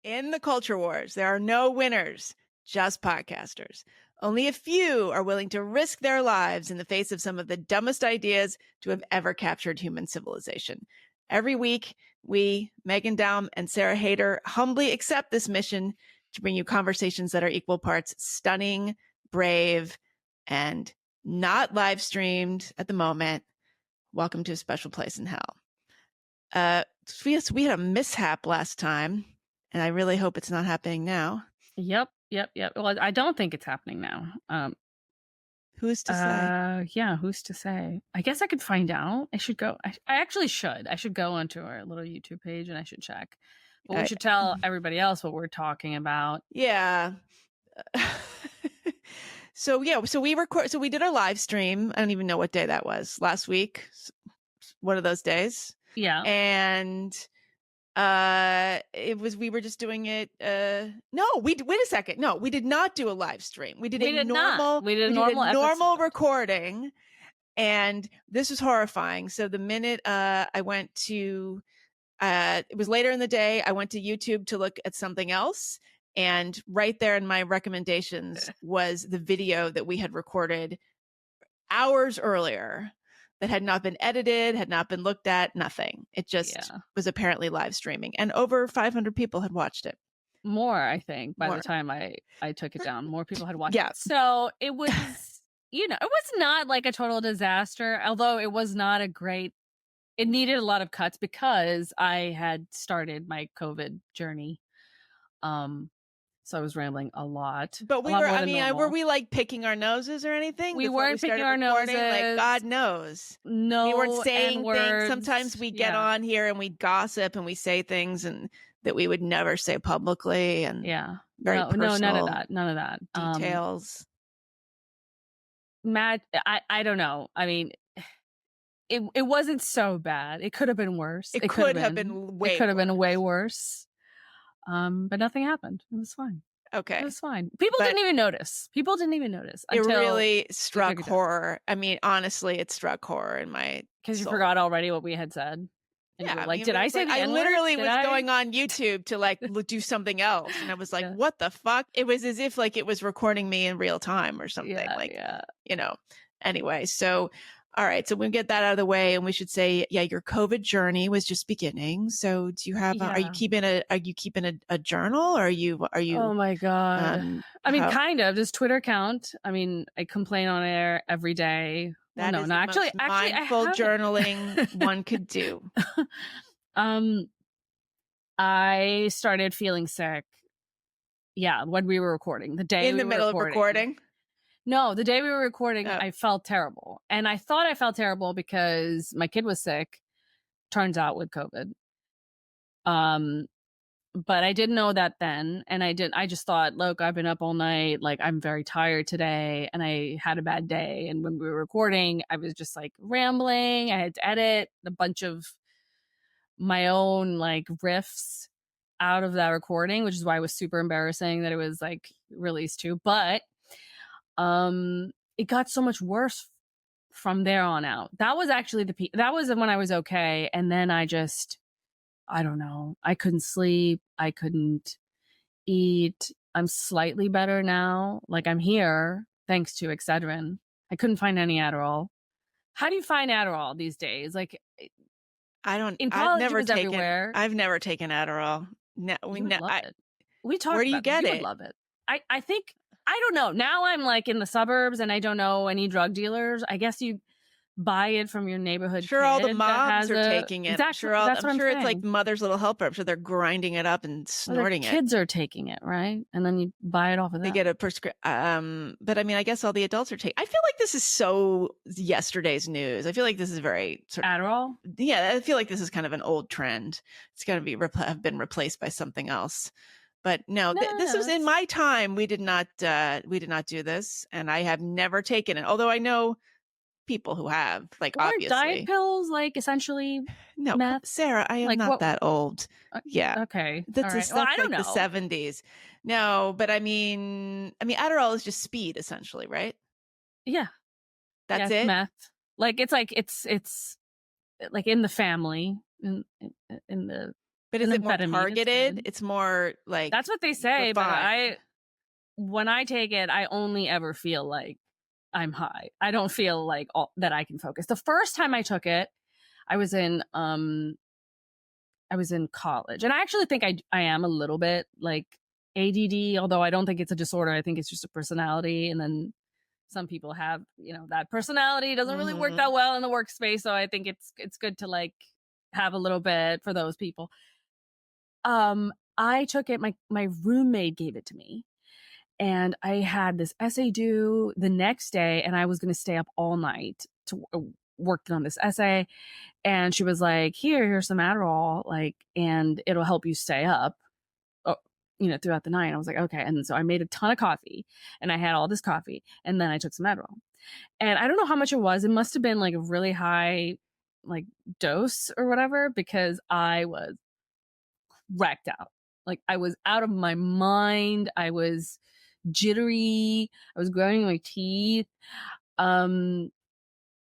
In the culture wars, there are no winners, just podcasters. Only a few are willing to risk their lives in the face of some of the dumbest ideas to have ever captured human civilization. Every week, we, Meghan Daum and Sarah Hayter, humbly accept this mission to bring you conversations that are equal parts stunning, brave, and not live streamed at the moment. Welcome to a special place in hell. We had a mishap last time, and I really hope it's not happening now. Yep. Well, I don't think it's happening now. Who's to say? Yeah, who's to say? I guess I could find out. I should go. I actually should. I should go onto our little YouTube page and I should check. But we should tell everybody else what we're talking about. Yeah. So we record. So we did our live stream. I don't even know what day that was. Last week, one of those days. Yeah. And we were just doing it. No, wait a second. No, we did not do a live stream. We did a normal recording, and this was horrifying. So the minute I went to, it was later in the day, I went to YouTube to look at something else, and right there in my recommendations was the video that we had recorded hours earlier. That had not been edited, had not been looked at, nothing. It just was apparently live streaming. And over 500 people had watched it. More, I think, by the time I took it down. More people had watched it. So it was, it was not like a total disaster, although it was not a great, it needed a lot of cuts because I had started my COVID journey. So I was rambling a lot. But were we like picking our noses or anything? We weren't picking our noses. Like, God knows. No, we weren't saying N-words. Things. Sometimes we get on here and we gossip and we say things and that we would never say publicly. And very personal. No, none of that. Details. Matt, I don't know. I mean, it wasn't so bad. It could have been worse. It could have been way worse. But nothing happened. It was fine. Okay. It was fine. People didn't even notice. It really struck horror. I mean, honestly, it struck horror in my because you forgot already what we had said. And yeah. Like, did I say the I N-word? literally was going on YouTube to like do something else. And I was like, what the fuck? It was as if like it was recording me in real time or something. Anyway, so all right, so we get that out of the way, and we should say, your COVID journey was just beginning. So, do you have? Are you keeping a journal? Or are you? Oh my god! I mean, kind of. Does Twitter count? I mean, I complain on air every day. That is actually mindful journaling one could do. I started feeling sick. Yeah, when we were recording, the day in the middle of recording. No, the day we were recording, I felt terrible. And I thought I felt terrible because my kid was sick, turns out with COVID. But I didn't know that then. And I just thought, look, I've been up all night. Like, I'm very tired today. And I had a bad day. And when we were recording, I was just like rambling. I had to edit a bunch of my own like riffs out of that recording, which is why it was super embarrassing that it was like released too. But it got so much worse from there on out. That was actually the peak. That was when I was okay. And then I don't know. I couldn't sleep. I couldn't eat. I'm slightly better now. Like, I'm here thanks to Excedrin. I couldn't find any Adderall. How do you find Adderall these days? Like, I don't, in college, it was everywhere. I've never taken Adderall. No, we talked. Where do you get it? Would love it. I think, I don't know. Now I'm like in the suburbs and I don't know any drug dealers. I guess you buy it from your neighborhood. Sure, all the moms are taking it. Exactly. I'm sure it's like Mother's Little Helper. I'm sure they're grinding it up and snorting it. Kids are taking it, right? And then you buy it off of them. They get a prescription. But I mean, I guess all the adults are taking. I feel like this is so yesterday's news. I feel like this is very Adderall. Yeah, I feel like this is kind of an old trend. It's going to have been replaced by something else. But this was in my time. We did not do this, and I have never taken it. Although I know people who have, like, obviously. Diet pills, like, essentially meth? Sarah, I am not that old. Yeah. Okay. That's I don't know. The 70s. No, but I mean, Adderall is just speed, essentially, right? Yeah. That's it? Meth. Like, it's like in the family, in the... But is it more amphetamine, targeted? It's more like that's what they say, but refined. when I take it, I only ever feel like I'm high. I don't feel like that I can focus. The first time I took it, I was in college, and I actually think I am a little bit like ADD, although I don't think it's a disorder. I think it's just a personality, and then some people have, that personality doesn't really work that well in the workspace. So I think it's good to like have a little bit for those people. I took it. My roommate gave it to me, and I had this essay due the next day, and I was going to stay up all night to work on this essay. And she was like, here's some Adderall, like, and it'll help you stay up, throughout the night. I was like, okay. And so I made a ton of coffee, and I had all this coffee, and then I took some Adderall. And I don't know how much it was. It must have been like a really high, like, dose or whatever, because I was wrecked out. Like, I was out of my mind. I was jittery. I was grinding my teeth.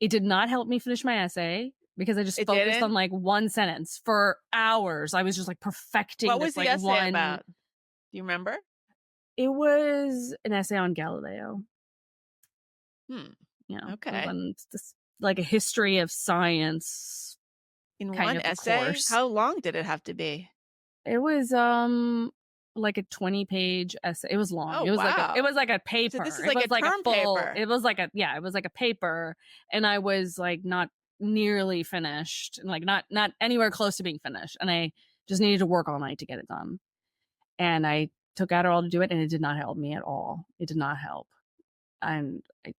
It did not help me finish my essay because I just focused on like one sentence for hours. I was just like perfecting. What was the essay about? Do you remember? It was an essay on Galileo. Okay. Just like a history of science. In one essay? Course. How long did it have to be? It was like a 20-page essay. It was long. Oh, it was wow. It was like a paper. So this is like a term paper. It was like a paper, and I was like not nearly finished, and like not anywhere close to being finished, and I just needed to work all night to get it done. And I took Adderall to do it, and it did not help me at all. It did not help. And I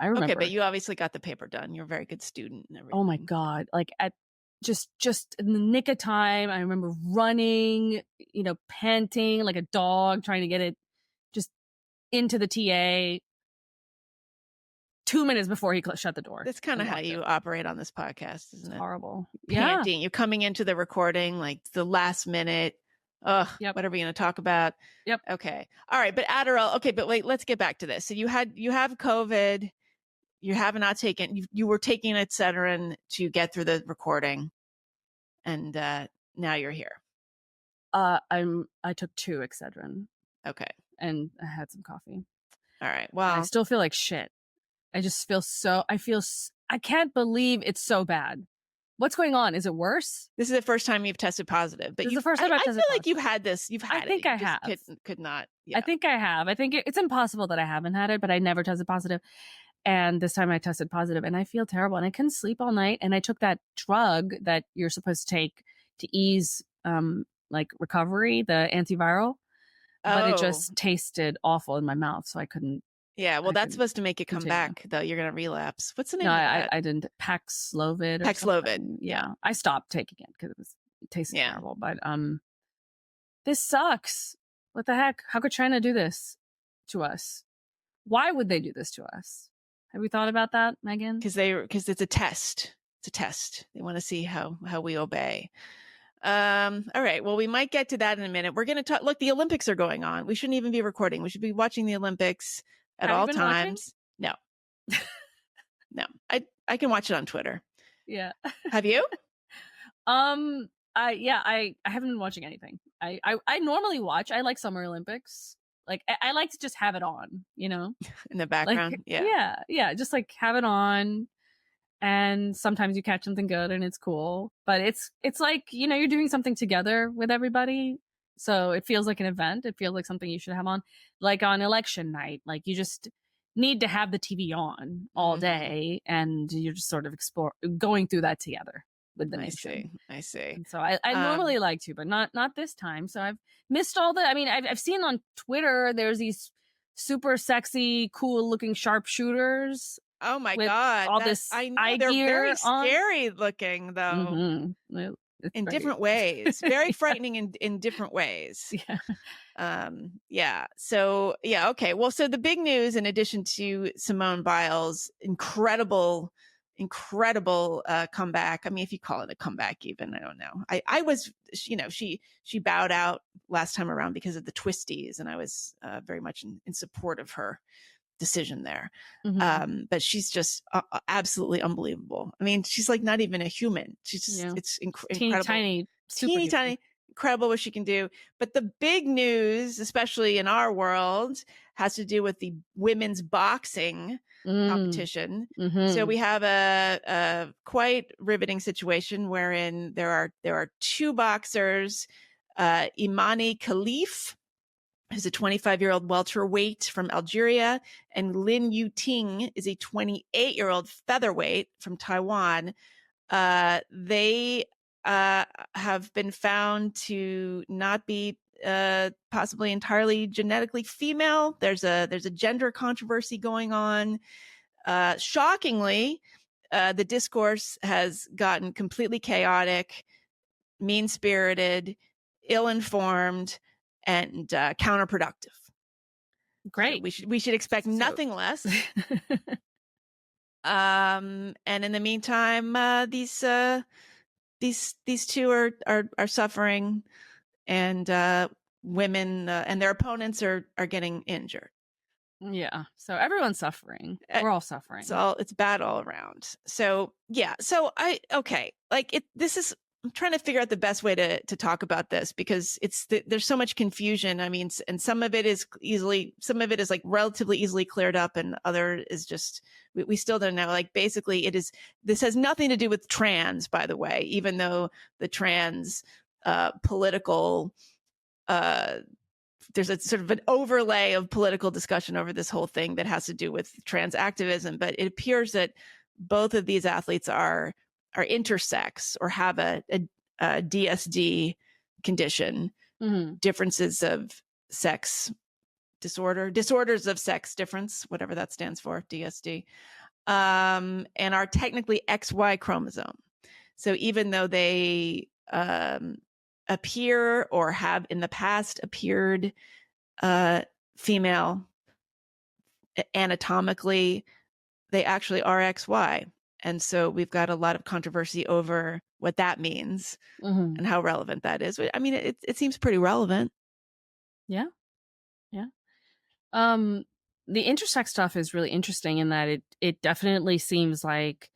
remember. Okay, but you obviously got the paper done. You're a very good student and everything. Oh my God. Like at just in the nick of time, I remember running, panting like a dog, trying to get it just into the TA 2 minutes before he shut the door. That's kind of how you operate on this podcast, isn't it? Horrible. Panting. You're coming into the recording like the last minute. Ugh, what are we going to talk about? Yep. Okay. All right. But Adderall. Okay. But wait, let's get back to this. So you have COVID. You have not taken, you were taking Excedrin to get through the recording, and now you're here. I took 2 Excedrin. Okay. And I had some coffee. All right. Well, I still feel like shit. I just feel I can't believe it's so bad. What's going on? Is it worse? This is the first time you've tested positive. But this is the first time I tested feel positive. like you've had this. You've had it. I think I have. Could not. Yeah. I think I have. I think it's impossible that I haven't had it, but I never tested positive. And this time I tested positive, and I feel terrible, and I couldn't sleep all night. And I took that drug that you're supposed to take to ease like recovery, the antiviral, but it just tasted awful in my mouth, so I couldn't. Yeah, well, that's supposed to make it come back, though. You're going to relapse. What's the name of that? I didn't. Paxlovid. Paxlovid. Yeah. I stopped taking it because it tasted terrible. But this sucks. What the heck? How could China do this to us? Why would they do this to us? Have we thought about that, Meghan? Because it's a test. It's a test. They want to see how we obey. All right. Well, we might get to that in a minute. We're going to talk. Look, the Olympics are going on. We shouldn't even be recording. We should be watching the Olympics at all times. Watching? No. I can watch it on Twitter. Yeah. Have you? I haven't been watching anything. I normally watch. I like Summer Olympics. Like I like to just have it on, in the background. Like, yeah. Just like have it on, and sometimes you catch something good and it's cool. But it's like you're doing something together with everybody, so it feels like an event. It feels like something you should have on, like on election night. Like you just need to have the TV on all day, and you're just sort of going through that together with the nation. I see. And so I normally like to, but not this time. So I've missed all the. I mean, I've seen on Twitter there's these super sexy, cool looking sharpshooters. Oh my God! All this I know they're very scary looking, though. Mm-hmm. In different ways, very frightening in different ways. Yeah. So okay. Well, so the big news, in addition to Simone Biles' incredible comeback. I mean, if you call it a comeback, even, I don't know. I was, she bowed out last time around because of the twisties, and I was very much in support of her decision there. Mm-hmm. But she's just absolutely unbelievable. I mean, she's like not even a human. She's just it's incredible. Tiny teeny tiny, incredible what she can do. But the big news, especially in our world, has to do with the women's boxing competition. So we have a quite riveting situation wherein there are two boxers, Imane Khelif, who's a 25-year-old welterweight from Algeria, and Yu-Ting is a 28-year-old featherweight from Taiwan. They have been found to not be possibly entirely genetically female. There's a gender controversy going on. Shockingly, the discourse has gotten completely chaotic, mean-spirited, ill-informed, and counterproductive. Great. So we should expect nothing less. And in the meantime, these two are suffering, and women and their opponents are getting injured. Yeah. So everyone's suffering. We're all suffering. It's bad all around. So yeah. So I'm trying to figure out the best way to talk about this, because there's so much confusion. I mean, and some of it is like relatively easily cleared up, and other is just, we still don't know. Like, basically this has nothing to do with trans, by the way, even though the trans political, there's a sort of an overlay of political discussion over this whole thing that has to do with trans activism. But it appears that both of these athletes are intersex or have a DSD condition, differences of sex disorders of sex difference, whatever that stands for, DSD, and are technically XY chromosome. So even though they appear or have in the past appeared female anatomically, they actually are XY. And so we've got a lot of controversy over what that means and how relevant that is. I mean, it seems pretty relevant. Yeah. Yeah. The intersex stuff is really interesting in that it definitely seems like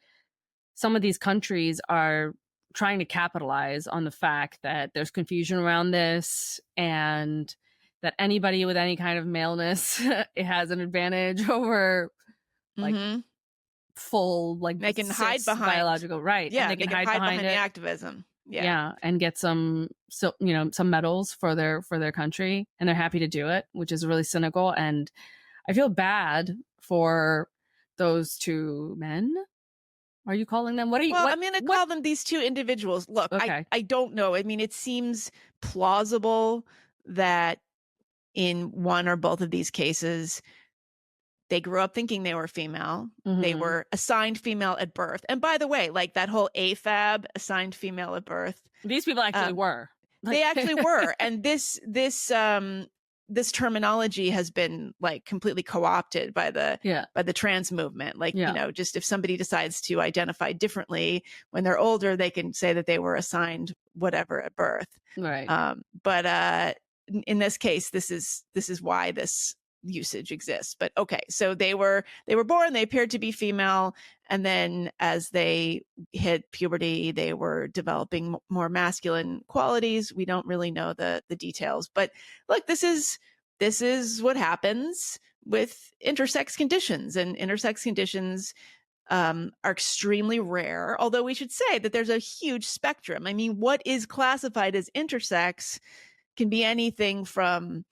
some of these countries are trying to capitalize on the fact that there's confusion around this, and that anybody with any kind of maleness it has an advantage over like full, like, they can hide behind biological, right? Yeah, and they can hide behind the activism. Yeah, and get some medals for their country, and they're happy to do it, which is really cynical. And I feel bad for those two men. Are you calling them? What are you? Well, I'm going to call them these two individuals. Look, okay. I don't know. I mean, it seems plausible that in one or both of these cases, they grew up thinking they were female. They were assigned female at birth. And by the way, like that whole AFAB, assigned female at birth. These people actually were. They actually were. And this terminology has been like completely co-opted by the trans movement. Like, just if somebody decides to identify differently when they're older, they can say that they were assigned whatever at birth. Right. But in this case, this is why this usage exists. But okay, so they were born, they appeared to be female, and then as they hit puberty, they were developing more masculine qualities. We don't really know the details, but look, this is what happens with intersex conditions, and intersex conditions are extremely rare, although we should say that there's a huge spectrum. I mean, what is classified as intersex can be anything from,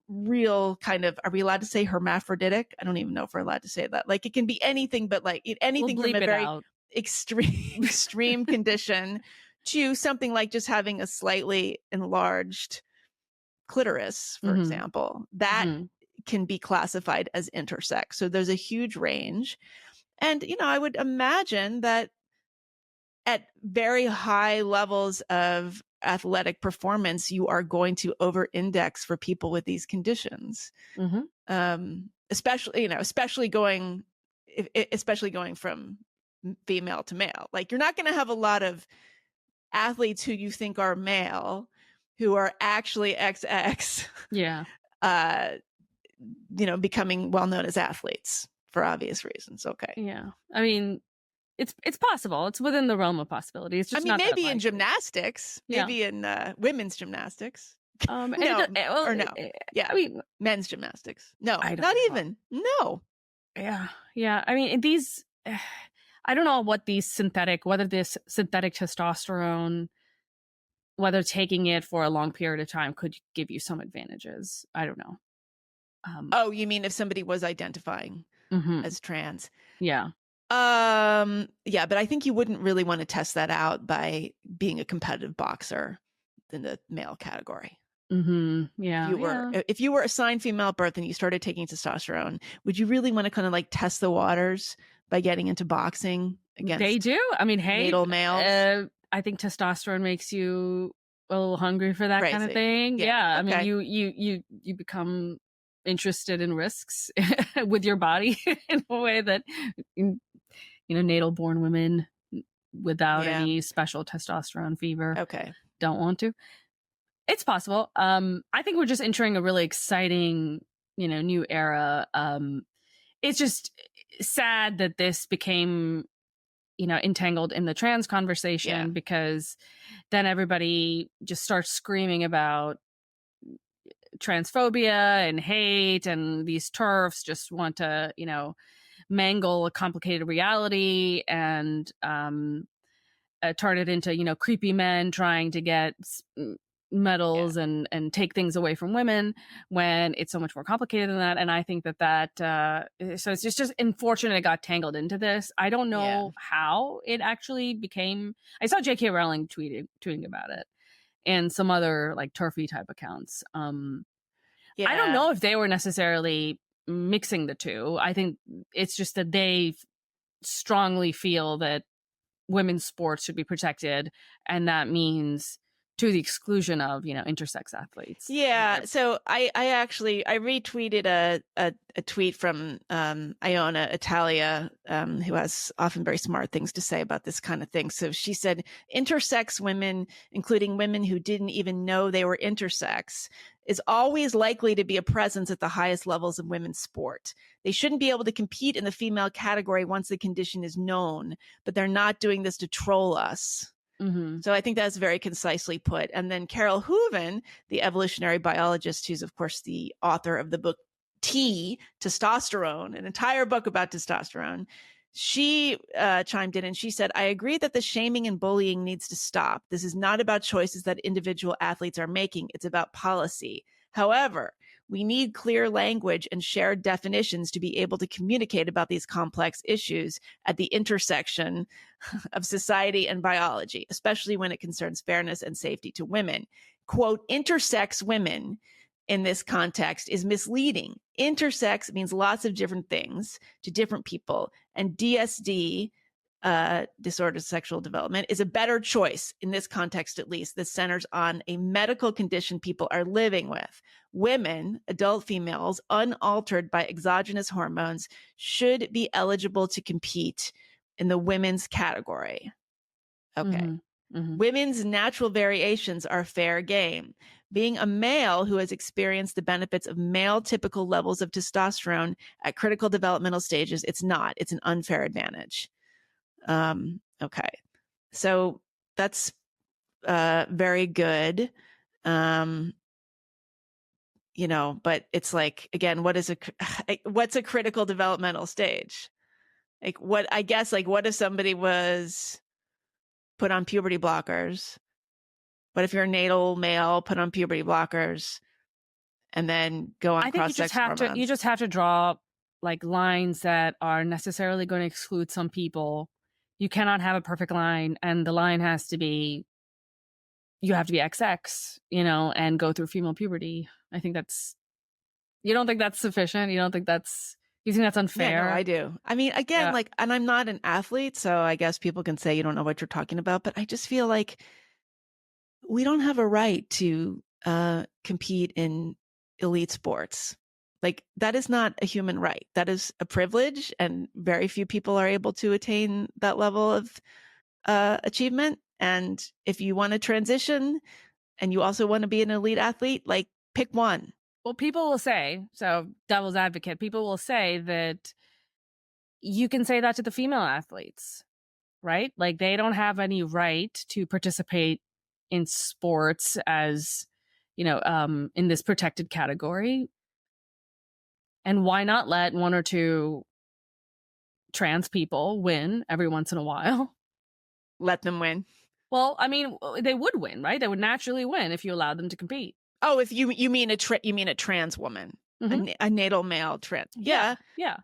real kind of, are we allowed to say hermaphroditic? I don't even know if we're allowed to say that. Like, it can be anything, but like anything from a very extreme condition to something like just having a slightly enlarged clitoris, for example, that can be classified as intersex. So there's a huge range. And, I would imagine that at very high levels of athletic performance, you are going to over-index for people with these conditions, especially going from female to male. Like, you're not going to have a lot of athletes who you think are male who are actually XX. Yeah. Becoming well known as athletes for obvious reasons. Okay. Yeah. I mean, it's possible. It's within the realm of possibility. It's I just mean, not that maybe in likely. gymnastics, Yeah. maybe in women's gymnastics. And No, well, or no. Yeah, I mean, men's gymnastics. No, I don't not know. even. No. Yeah, yeah. I mean, these. I don't know what whether this synthetic testosterone, whether taking it for a long period of time could give you some advantages. I don't know. Oh, you mean if somebody was identifying Mhm. as trans? Yeah. Yeah, but I think you wouldn't really want to test that out by being a competitive boxer in the male category. Yeah. If you were assigned female at birth and you started taking testosterone, would you really want to kind of like test the waters by getting into boxing They against do. I mean, hey, natal males? I think testosterone makes you a little hungry for that kind of Crazy. thing. Yeah. I mean, Okay. you become interested in risks with your body in a way that natal born women without Yeah. any special testosterone fever Okay. don't want to. It's possible. I think we're just entering a really exciting, new era. It's just sad that this became, entangled in the trans conversation, because then everybody just starts screaming about transphobia and hate, and these TERFs just want to, mangle a complicated reality and turn it into, creepy men trying to get medals and take things away from women, when it's so much more complicated than that. And I think that so it's just unfortunate it got tangled into this. I don't know how it actually became. I saw J.K. Rowling tweeting about it, and some other like turfy type accounts. I don't know if they were necessarily mixing the two. I think it's just that they strongly feel that women's sports should be protected, and that means to the exclusion of intersex athletes. Yeah. So I retweeted a tweet from Iona Italia, who has often very smart things to say about this kind of thing. So she said, intersex women, including women who didn't even know they were intersex, is always likely to be a presence at the highest levels of women's sport. They shouldn't be able to compete in the female category once the condition is known, but they're not doing this to troll us. So I think that's very concisely put. And then Carol Hooven, the evolutionary biologist, who's of course the author of the book Testosterone, an entire book about testosterone, she chimed in and she said, I agree that the shaming and bullying needs to stop. This is not about choices that individual athletes are making. It's about policy. However, we need clear language and shared definitions to be able to communicate about these complex issues at the intersection of society and biology, especially when it concerns fairness and safety to women. Quote, intersex women in this context is misleading. Intersex means lots of different things to different people, and DSD, disordered sexual development, is a better choice in this context, at least, that centers on a medical condition people are living with. Women, adult females, unaltered by exogenous hormones, should be eligible to compete in the women's category. Okay. Women's natural variations are fair game. Being a male who has experienced the benefits of male typical levels of testosterone at critical developmental stages, it's not. It's an unfair advantage. Okay. So that's very good. But it's like, again, what's a critical developmental stage? Like what if somebody was put on puberty blockers? What if you're a natal male, put on puberty blockers, and then go on cross-sex hormones? You just have to draw like lines that are necessarily going to exclude some people. You cannot have a perfect line, and the line has to be, you have to be XX, and go through female puberty. I think you don't think that's sufficient? You think that's unfair? Yeah, no, I do. I mean, again, and I'm not an athlete, so I guess people can say you don't know what you're talking about, but I just feel like we don't have a right to compete in elite sports. Like, that is not a human right. That is a privilege, and very few people are able to attain that level of achievement. And if you want to transition and you also want to be an elite athlete, like, pick one. Well, people will say, so devil's advocate, people will say that you can say that to the female athletes. right? Like they don't have any right to participate in sports as, in this protected category. And why not let one or two trans people win every once in a while? Let them win. Well, I mean, they would win, right? They would naturally win if you allowed them to compete. Oh, if you mean a trans woman, a natal male trans. Yeah. Yeah.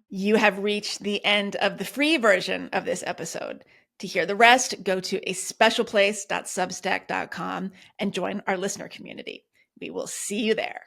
You have reached the end of the free version of this episode. To hear the rest, go to aspecialplace.substack.com and join our listener community. We will see you there.